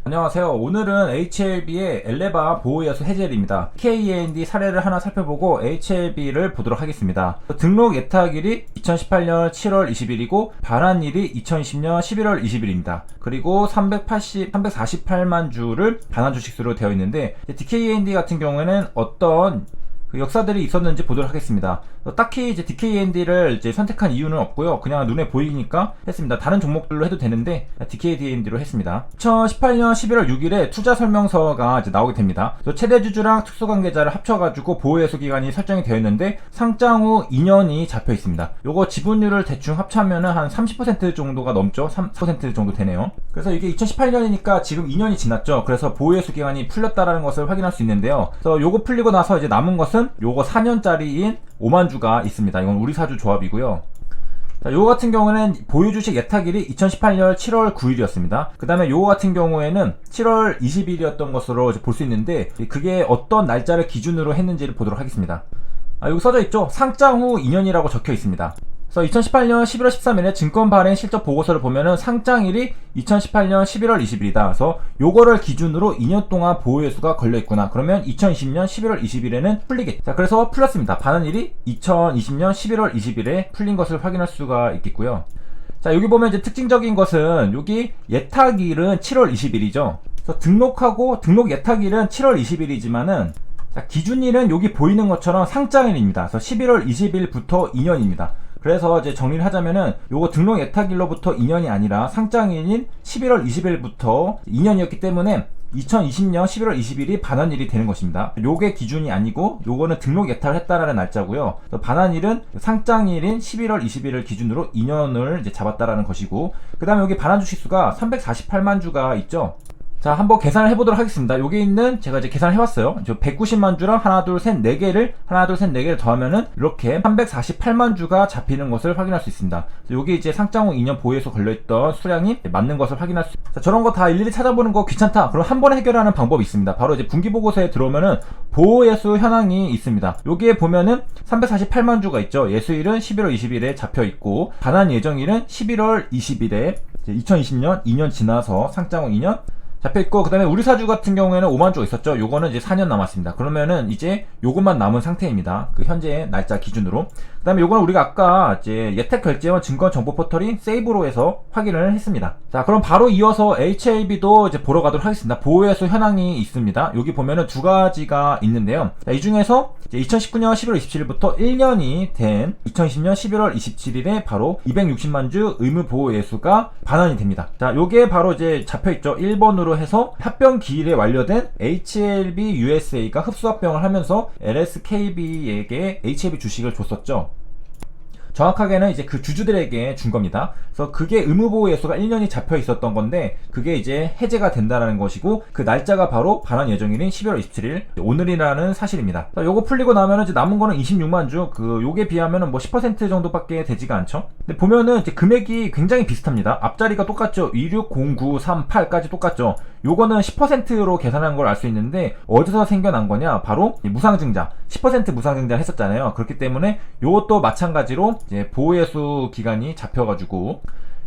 안녕하세요. 오늘은 HLB의 엘레바 보호예수 해제일입니다. KEND 사례를 하나 살펴보고 HLB를 보도록 하겠습니다. 등록 예탁일이 2018년 7월 20일이고 반환일이 2020년 11월 20일입니다. 그리고 348만 주를 반환 주식수로 되어 있는데 DKEND 같은 경우에는 어떤 역사들이 있었는지 보도록 하겠습니다. 딱히 이제 DKEND를 선택한 이유는 없고요. 그냥 눈에 보이니까 했습니다. 다른 종목들로 해도 되는데 DKEND로 했습니다. 2018년 11월 6일에 투자 설명서가 이제 나오게 됩니다. 최대 주주랑 특수관계자를 합쳐가지고 보호예수 기간이 설정이 되어 있는데 상장 후 2년이 잡혀 있습니다. 요거 지분율을 대충 합치면은 한 30% 정도가 넘죠. 3% 정도 되네요. 그래서 이게 2018년이니까 지금 2년이 지났죠. 그래서 보호예수 기간이 풀렸다라는 것을 확인할 수 있는데요. 그래서 요거 풀리고 나서 이제 남은 것은 요거 4년짜리인 5만 주가 있습니다. 이건 우리사주 조합이고요. 자, 요거 같은 경우는 보유주식 예탁일이 2018년 7월 9일이었습니다. 그 다음에 요거 같은 경우에는 7월 20일이었던 것으로 볼 수 있는데 그게 어떤 날짜를 기준으로 했는지를 보도록 하겠습니다. 여기 써져 있죠. 상장 후 2년이라고 적혀 있습니다. 그래서 2018년 11월 13일에 증권 발행 실적 보고서를 보면은 상장일이 2018년 11월 20일이다. 그래서 요거를 기준으로 2년 동안 보호예수가 걸려있구나. 그러면 2020년 11월 20일에는 풀리겠죠. 자, 그래서 풀렸습니다. 반환일이 2020년 11월 20일에 풀린 것을 확인할 수가 있겠고요. 자, 여기 보면 이제 특징적인 것은 여기 예탁일은 7월 20일이죠. 그래서 등록 예탁일은 7월 20일이지만은 자, 기준일은 여기 보이는 것처럼 상장일입니다. 그래서 11월 20일부터 2년입니다. 그래서 이제 정리를 하자면은 요거 등록 예탁일로부터 2년이 아니라 상장일인 11월 20일부터 2년이었기 때문에 2020년 11월 20일이 반환일이 되는 것입니다. 요게 기준이 아니고 요거는 등록 예탁을 했다라는 날짜고요. 반환일은 상장일인 11월 20일을 기준으로 2년을 이제 잡았다라는 것이고, 그 다음에 여기 반환 주식수가 348만 주가 있죠. 자, 한번 계산을 해보도록 하겠습니다. 여기 있는 제가 이제 계산을 해봤어요. 190만 주랑 하나 둘 셋 4개를 더하면은 이렇게 348만 주가 잡히는 것을 확인할 수 있습니다. 여기 이제 상장 후 2년 보유예수 걸려있던 수량이 맞는 것을 확인할 수 있습니다. 자, 저런 거 다 일일이 찾아보는 거 귀찮다. 그럼 한 번에 해결하는 방법이 있습니다. 바로 이제 분기보고서에 들어오면은 보호예수 현황이 있습니다. 여기에 보면은 348만 주가 있죠. 예수일은 11월 20일에 잡혀있고 반환 예정일은 11월 20일에 2020년 2년 지나서 상장 후 2년 잡혀있고, 그 다음에 우리사주 같은 경우에는 5만 주가 있었죠. 요거는 이제 4년 남았습니다. 그러면은 이제 요것만 남은 상태입니다. 그 현재 날짜 기준으로. 그 다음에 요거는 우리가 아까 이제 예탁결제원 증권정보포털인 세이브로 해서 확인을 했습니다. 자, 그럼 바로 이어서 HLB도 이제 보러 가도록 하겠습니다. 보호예수 현황이 있습니다. 여기 보면은 두 가지가 있는데요. 자, 이 중에서 이제 2019년 11월 27일부터 1년이 된 2020년 11월 27일에 바로 260만 주 의무보호예수가 반환이 됩니다. 자, 요게 바로 이제 잡혀있죠. 1번으로 해서 합병 기일에 완료된 HLB USA가 흡수합병을 하면서 LSKB에게 HLB 주식을 줬었죠. 정확하게는 이제 그 주주들에게 준 겁니다. 그래서 그게 의무보호예수가 1년이 잡혀 있었던 건데 그게 이제 해제가 된다는 것이고, 그 날짜가 바로 반환 예정일인 12월 27일 오늘이라는 사실입니다. 요거 풀리고 나면은 이제 남은 거는 26만 주, 요게 비하면은 뭐 10% 정도밖에 되지가 않죠. 근데 보면은 이제 금액이 굉장히 비슷합니다. 앞자리가 똑같죠. 260938까지 똑같죠. 요거는 10%로 계산한 걸 알 수 있는데 어디서 생겨난 거냐? 바로 무상증자, 10% 무상증자를 했었잖아요. 그렇기 때문에 요것도 마찬가지로 이제 보호예수 기간이 잡혀가지고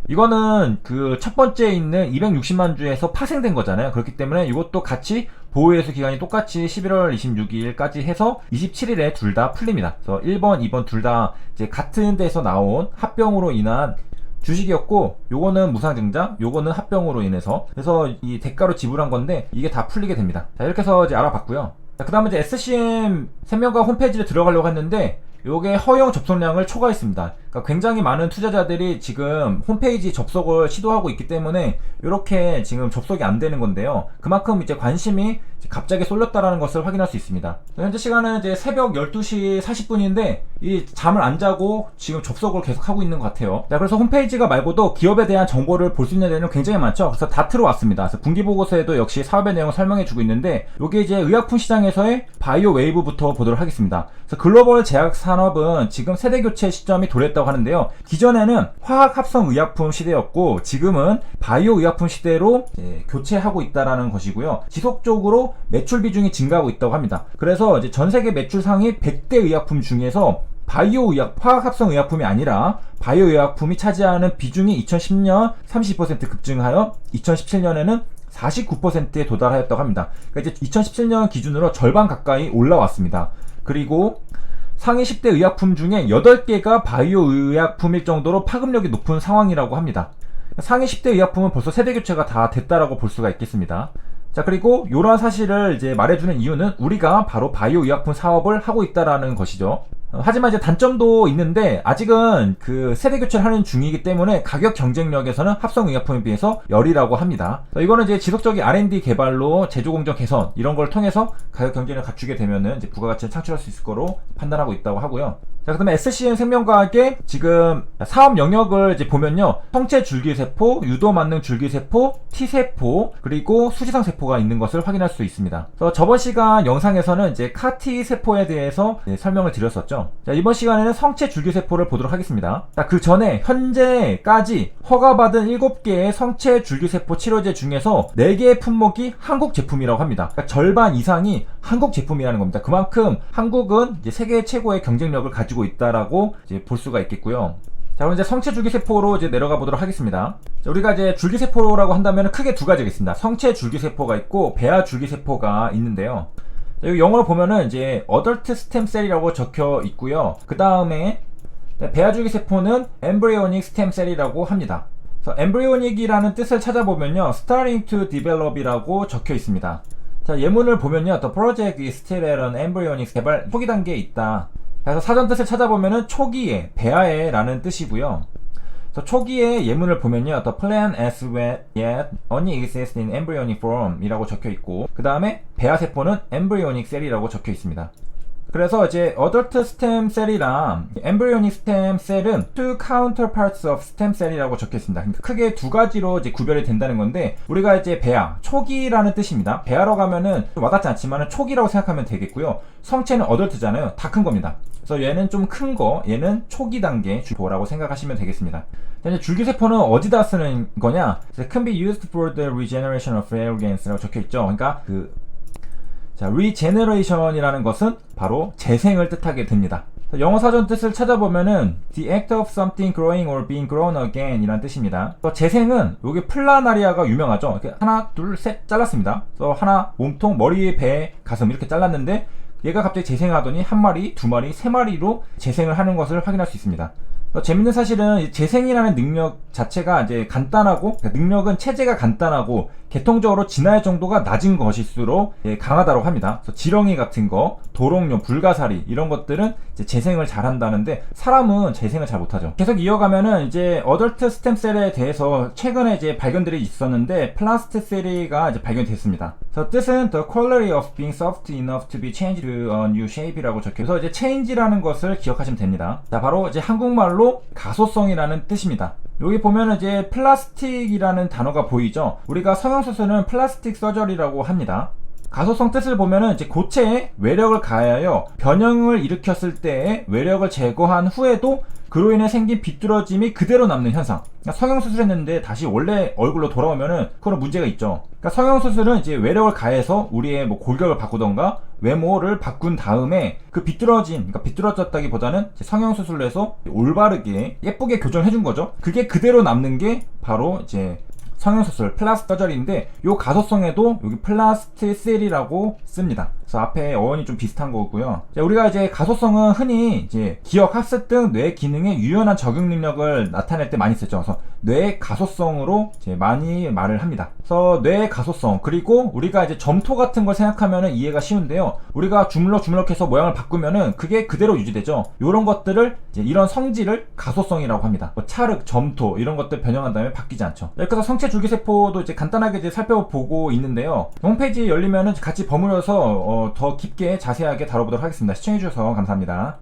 이거는 그 첫 번째 있는 260만 주에서 파생된 거잖아요. 그렇기 때문에 이것도 같이 보호예수 기간이 똑같이 11월 26일까지 해서 27일에 둘 다 풀립니다. 그래서 1번, 2번 둘 다 이제 같은 데서 나온 합병으로 인한 주식이었고, 요거는 무상증자, 요거는 합병으로 인해서, 그래서 이 대가로 지불한 건데 이게 다 풀리게 됩니다. 자, 이렇게 해서 이제 알아봤고요. 자, 그 다음에 이제 SCM 생명과 홈페이지를 들어가려고 했는데 요게 허용 접속량을 초과했습니다. 그러니까 굉장히 많은 투자자들이 지금 홈페이지 접속을 시도하고 있기 때문에 이렇게 지금 접속이 안 되는 건데요. 그만큼 이제 관심이 갑자기 쏠렸다라는 것을 확인할 수 있습니다. 현재 시간은 이제 새벽 12시 40분인데 이 잠을 안 자고 지금 접속을 계속 하고 있는 것 같아요. 자, 그래서 홈페이지가 말고도 기업에 대한 정보를 볼 수 있는 데는 굉장히 많죠. 그래서 다 들어왔습니다. 그래서 분기보고서에도 역시 사업의 내용을 설명해 주고 있는데 요게 이제 의약품 시장에서의 바이오 웨이브부터 보도록 하겠습니다. 그래서 글로벌 제약 산업은 지금 세대 교체 시점이 도래했다고 하는데요. 기존에는 화학 합성 의약품 시대였고 지금은 바이오 의약품 시대로 교체하고 있다라는 것이고요. 지속적으로 매출 비중이 증가하고 있다고 합니다. 그래서 이제 전 세계 매출 상위 100대 의약품 중에서 바이오 의약, 화학 합성 의약품이 아니라 바이오 의약품이 차지하는 비중이 2010년 30% 급증하여 2017년에는 49%에 도달하였다고 합니다. 그러니까 이제 2017년 기준으로 절반 가까이 올라왔습니다. 그리고 상위 10대 의약품 중에 8개가 바이오 의약품일 정도로 파급력이 높은 상황이라고 합니다. 상위 10대 의약품은 벌써 세대 교체가 다 됐다라고 볼 수가 있겠습니다. 자, 그리고 이러한 사실을 이제 말해주는 이유는 우리가 바로 바이오 의약품 사업을 하고 있다라는 것이죠. 하지만 이제 단점도 있는데 아직은 그 세대 교체를 하는 중이기 때문에 가격 경쟁력에서는 합성 의약품에 비해서 열이라고 합니다. 이거는 이제 지속적인 R&D 개발로 제조 공정 개선 이런 걸 통해서 가격 경쟁력을 갖추게 되면은 이제 부가가치를 창출할 수 있을 거로 판단하고 있다고 하고요. 자, 그다음에 SCN 생명과학의 지금 사업 영역을 이제 보면요, 성체 줄기세포, 유도 만능 줄기세포, T세포, 그리고 수지성 세포가 있는 것을 확인할 수 있습니다. 그래서 저번 시간 영상에서는 이제 CAR-T 세포에 대해서 설명을 드렸었죠. 자, 이번 시간에는 성체 줄기세포를 보도록 하겠습니다. 자, 그 전에 현재까지 허가받은 7개의 성체 줄기세포 치료제 중에서 4개의 품목이 한국 제품이라고 합니다. 그러니까 절반 이상이 한국 제품이라는 겁니다. 그만큼 한국은 이제 세계 최고의 경쟁력을 가지고 있다라고 이제 볼 수가 있겠고요. 자, 그럼 이제 성체 줄기세포로 이제 내려가 보도록 하겠습니다. 자, 우리가 이제 줄기세포라고 한다면 크게 두 가지가 있습니다. 성체 줄기세포가 있고 배아 줄기세포가 있는데요. 자, 여기 영어로 보면은 이제 Adult Stem Cell이라고 적혀 있고요. 그 다음에 배아 줄기세포는 Embryonic Stem Cell이라고 합니다. 그래서 Embryonic이라는 뜻을 찾아보면요, Starting to Develop이라고 적혀 있습니다. 자, 예문을 보면요, The project is still at an embryonic 개발 초기 단계에 있다. 그래서 사전 뜻을 찾아보면은 초기에, 배아에 라는 뜻이고요. 그래서 초기에 예문을 보면요, The plan as yet only exists in embryonic form 이라고 적혀 있고, 그 다음에 배아세포는 embryonic cell이라고 적혀 있습니다. 그래서 이제 adult stem cell이랑 embryonic stem cell은 two counterparts of stem cell이라고 적혀 있습니다. 그러니까 크게 두 가지로 이제 구별이 된다는 건데, 우리가 이제 배아, 초기라는 뜻입니다. 배아로 가면은 와닿지 않지만 초기라고 생각하면 되겠고요. 성체는 adult잖아요. 다 큰 겁니다. 그래서 얘는 좀 큰 거, 얘는 초기 단계 줄기세포라고 생각하시면 되겠습니다. 이제 줄기세포는 어디다 쓰는 거냐? Can be used for the regeneration of organs라고 적혀 있죠. 그러니까 자, regeneration이라는 것은 바로 재생을 뜻하게 됩니다. 영어 사전 뜻을 찾아보면은 the act of something growing or being grown again 이란 뜻입니다. 재생은 여기 플라나리아가 유명하죠. 이렇게 하나, 둘, 셋 잘랐습니다. 그래서 하나, 몸통, 머리, 배, 가슴 이렇게 잘랐는데 얘가 갑자기 재생하더니 한 마리, 두 마리, 세 마리로 재생을 하는 것을 확인할 수 있습니다. 재밌는 사실은 재생이라는 능력 자체가 이제 간단하고, 그러니까 능력은 체제가 간단하고 계통적으로 진화의 정도가 낮은 것일수록 강하다고 합니다. 그래서 지렁이 같은 거, 도롱뇽, 불가사리 이런 것들은 이제 재생을 잘 한다는데 사람은 재생을 잘 못하죠. 계속 이어가면은 이제 어덜트 스템셀에 대해서 최근에 이제 발견들이 있었는데 플라스트셀리가 이제 발견됐습니다. 그래서 뜻은 the quality of being soft enough to be changed to a new shape이라고 적혀서 이제 change라는 것을 기억하시면 됩니다. 자, 바로 이제 한국말로 가소성이라는 뜻입니다. 여기 보면은 이제 플라스틱이라는 단어가 보이죠? 우리가 성형수술은 플라스틱 서저리라고 합니다. 가소성 뜻을 보면은 이제 고체에 외력을 가하여 변형을 일으켰을 때에 외력을 제거한 후에도 그로 인해 생긴 비뚤어짐이 그대로 남는 현상. 그러니까 성형수술했는데 다시 원래 얼굴로 돌아오면은 그건 문제가 있죠. 그러니까 성형수술은 이제 외력을 가해서 우리의 뭐 골격을 바꾸던가 외모를 바꾼 다음에 그 비뚤어진, 그러니까 비뚤어졌다기보다는 성형수술로 해서 올바르게 예쁘게 교정해준 거죠. 그게 그대로 남는 게 바로 이제 성형수술, 플라스틱 서저리인데 요 가소성에도 여기 플라스티셀이라고 씁니다. 그래서 앞에 어원이 좀 비슷한 거고요. 우리가 이제 가소성은 흔히 이제 기억, 학습 등 뇌 기능의 유연한 적용 능력을 나타낼 때 많이 쓰죠. 그래서 뇌 가소성으로 이제 많이 말을 합니다. 그래서 뇌 가소성, 그리고 우리가 이제 점토 같은 걸 생각하면은 이해가 쉬운데요. 우리가 주물럭주물럭해서 모양을 바꾸면은 그게 그대로 유지되죠. 요런 것들을 이제 이런 성질을 가소성이라고 합니다. 뭐 찰흙, 점토 이런 것들 변형한 다음에 바뀌지 않죠. 그래서 성체 줄기세포도 이제 간단하게 이제 살펴보고 있는데요. 홈페이지 열리면은 같이 버무려서 더 깊게 자세하게 다뤄보도록 하겠습니다. 시청해주셔서 감사합니다.